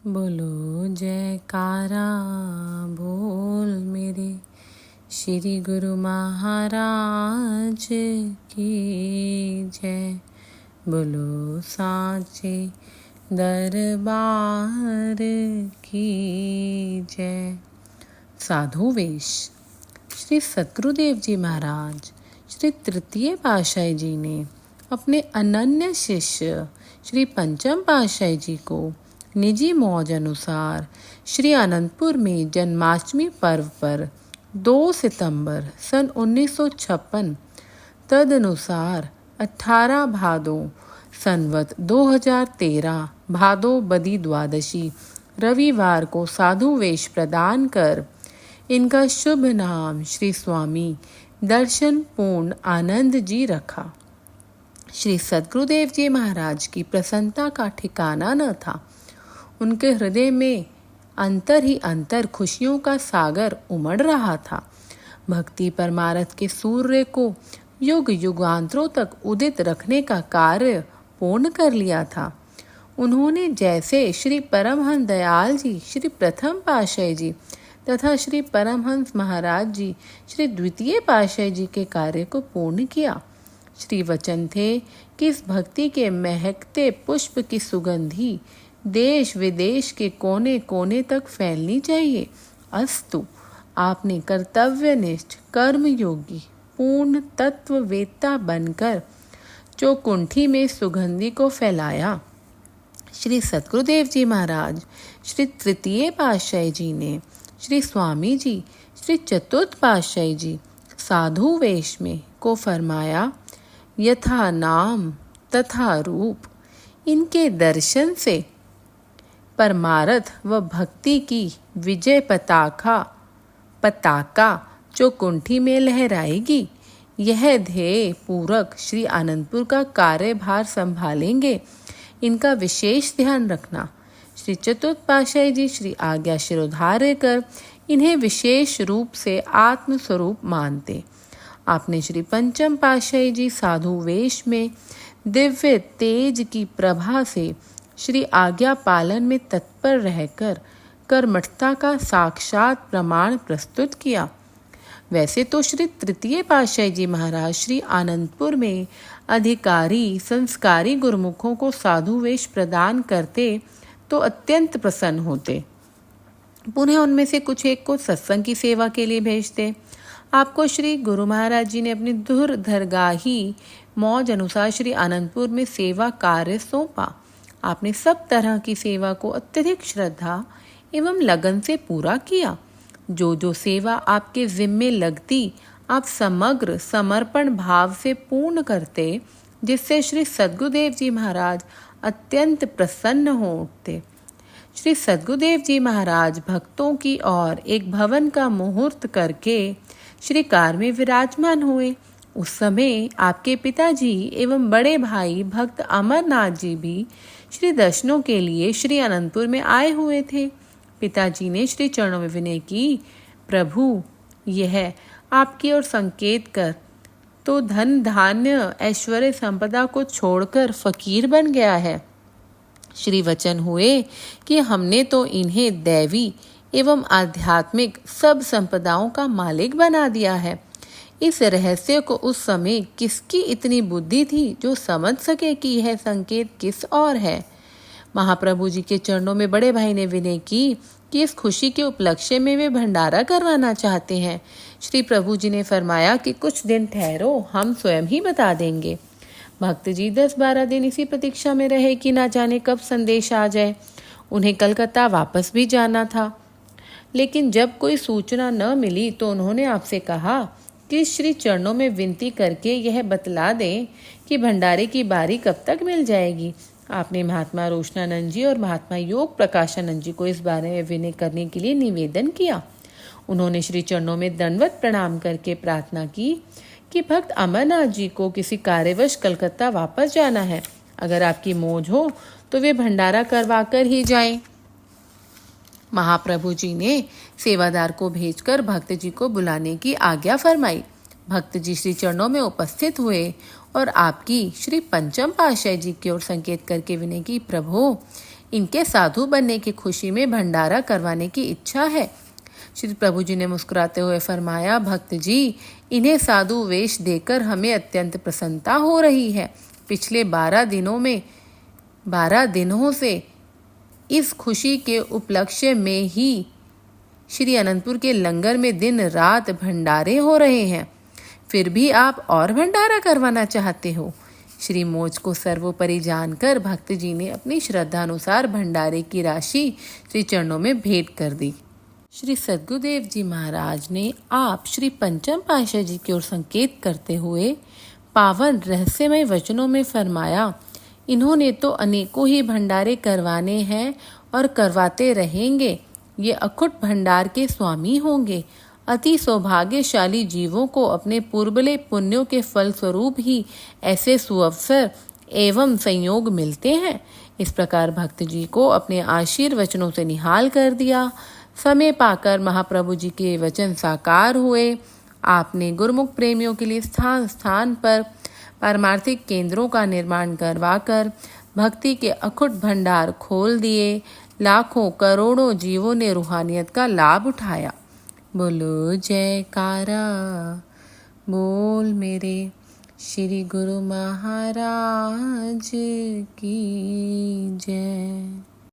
बोलो जयकारा बोल मेरे श्री गुरु महाराज की जय। बोलो साचे दरबार की जय। साधु वेश। श्री सद्गुरुदेव जी महाराज श्री तृतीय पातशाही जी ने अपने अनन्य शिष्य श्री पंचम पातशाही जी को निजी मौज अनुसार श्री अनंतपुर में जन्माष्टमी पर्व पर 2 सितंबर सन 1956 तदनुसार 18 भादो संवत 2013 भादो बदी द्वादशी रविवार को साधु वेश प्रदान कर इनका शुभ नाम श्री स्वामी दर्शन पूर्ण आनंद जी रखा। श्री सद्गुरुदेव जी महाराज की प्रसन्नता का ठिकाना न था। उनके हृदय में अंतर ही अंतर खुशियों का सागर उमड़ रहा था। भक्ति परमार्थ के सूर्य को युग युगांतरों तक उदित रखने का कार्य पूर्ण कर लिया था। उन्होंने जैसे श्री परमहंस दयाल जी श्री प्रथम पातशाही जी तथा श्री परमहंस महाराज जी श्री द्वितीय पातशाही जी के कार्य को पूर्ण किया। श्री वचन थे कि इस भक्ति के महकते पुष्प की सुगंधी देश विदेश के कोने कोने तक फैलनी चाहिए। अस्तु, आपने कर्तव्यनिष्ठ कर्मयोगी पूर्ण तत्ववेत्ता बनकर चौकुंठी में सुगंधी को फैलाया। श्री सद्गुरुदेव जी महाराज श्री तृतीय पातशाही जी ने श्री स्वामी जी श्री चतुर्थ पातशाही जी साधु वेश में को फरमाया, यथा नाम तथा रूप। इनके दर्शन से परमार्थ व भक्ति की विजय पताका चौकुंठी में लहराएगी। यह ध्येय पूरक श्री आनंदपुर का कार्यभार संभालेंगे। इनका विशेष ध्यान रखना। श्री चतुर्थ पातशाही जी श्री आज्ञा शिरोधार्य कर इन्हें विशेष रूप से आत्मस्वरूप मानते। आपने श्री पंचम पातशाही जी साधु वेश में दिव्य तेज की प्रभा से श्री आज्ञा पालन में तत्पर रहकर कर्मठता का साक्षात प्रमाण प्रस्तुत किया। वैसे तो श्री तृतीय पातशाही जी महाराज श्री आनंदपुर में अधिकारी संस्कारी गुरुमुखों को साधु वेश प्रदान करते तो अत्यंत प्रसन्न होते। पुनः उनमें से कुछ एक को सत्संग की सेवा के लिए भेजते। आपको श्री गुरु महाराज जी ने अपनी दरगाही मौज अनुसार श्री आनंदपुर में सेवा कार्य सौंपा। आपने सब तरह की सेवा को अत्यधिक श्रद्धा एवं लगन से पूरा किया। जो सेवा आपके जिम्मे लगती आप समग्र समर्पण भाव से पूर्ण करते, जिससे श्री सद्गुरुदेव जी महाराज अत्यंत प्रसन्न हो उठते। श्री सद्गुरुदेव जी महाराज भक्तों की ओर एक भवन का मुहूर्त करके श्री कार में विराजमान हुए। उस समय आपके पिताजी एवं बड़े भाई भक्त अमरनाथ जी भी श्री दर्शनों के लिए श्री अनंतपुर में आए हुए थे। पिताजी ने श्री चरणों में विनय की, प्रभु यह आपकी ओर संकेत कर तो धन धान्य ऐश्वर्य संपदा को छोड़कर फकीर बन गया है। श्री वचन हुए कि हमने तो इन्हें दैवी एवं आध्यात्मिक सब संपदाओं का मालिक बना दिया है। इस रहस्य को उस समय किसकी इतनी बुद्धि थी जो समझ सके कि यह संकेत किस ओर है। महाप्रभु जी के चरणों में बड़े भाई ने विनय की कि इस खुशी के उपलक्ष्य में वे भंडारा करवाना चाहते हैं। श्री प्रभु जी ने फरमाया कि कुछ दिन ठहरो, हम स्वयं ही बता देंगे। भक्त जी 10-12 दिन इसी प्रतीक्षा में रहे कि ना जाने कब संदेश आ जाए। उन्हें कलकत्ता वापस भी जाना था, लेकिन जब कोई सूचना न मिली तो उन्होंने आपसे कहा कि श्री चरणों में विनती करके यह बतला दें कि भंडारे की बारी कब तक मिल जाएगी। आपने महात्मा रोशनानंद जी और महात्मा योग प्रकाशानंद जी को इस बारे में विनय करने के लिए निवेदन किया। उन्होंने श्री चरणों में दंडवत प्रणाम करके प्रार्थना की कि भक्त अमरनाथ जी को किसी कार्यवश कलकत्ता वापस जाना है। अगर आपकी मौज हो तो वे भंडारा करवा कर ही जाएं। महाप्रभु जी ने सेवादार को भेजकर भक्त जी को बुलाने की आज्ञा फरमाई। भक्त जी श्री चरणों में उपस्थित हुए और आपकी श्री पंचम पातशाही जी की ओर संकेत करके विनय की, प्रभु इनके साधु बनने की खुशी में भंडारा करवाने की इच्छा है। श्री प्रभु जी ने मुस्कुराते हुए फरमाया, भक्त जी, इन्हें साधु वेश देकर हमें अत्यंत प्रसन्नता हो रही है। पिछले 12 दिनों से इस खुशी के उपलक्ष्य में ही श्री अनंतपुर के लंगर में दिन रात भंडारे हो रहे हैं, फिर भी आप और भंडारा करवाना चाहते हो। श्री मोज को सर्वोपरि जानकर भक्त जी ने अपनी श्रद्धानुसार भंडारे की राशि श्री चरणों में भेंट कर दी। श्री सद्गुरुदेव जी महाराज ने आप श्री पंचम पातशाह जी की ओर संकेत करते हुए पावन रहस्यमय वचनों में फरमाया, इन्होंने तो अनेकों ही भंडारे करवाने हैं और करवाते रहेंगे। ये अखुट भंडार के स्वामी होंगे। अति सौभाग्यशाली जीवों को अपने पूर्वले पुण्यों के फल स्वरूप ही ऐसे सुअवसर एवं संयोग मिलते हैं। इस प्रकार भक्त जी को अपने आशीर्वचनों से निहाल कर दिया। समय पाकर महाप्रभु जी के वचन साकार हुए। आपने गुरुमुख प्रेमियों के लिए स्थान स्थान पर पारमार्थिक केंद्रों का निर्माण करवाकर भक्ति के अखुट भंडार खोल दिए। लाखों करोड़ों जीवों ने रूहानियत का लाभ उठाया। बोलो जयकारा, बोल मेरे श्री गुरु महाराज की जय।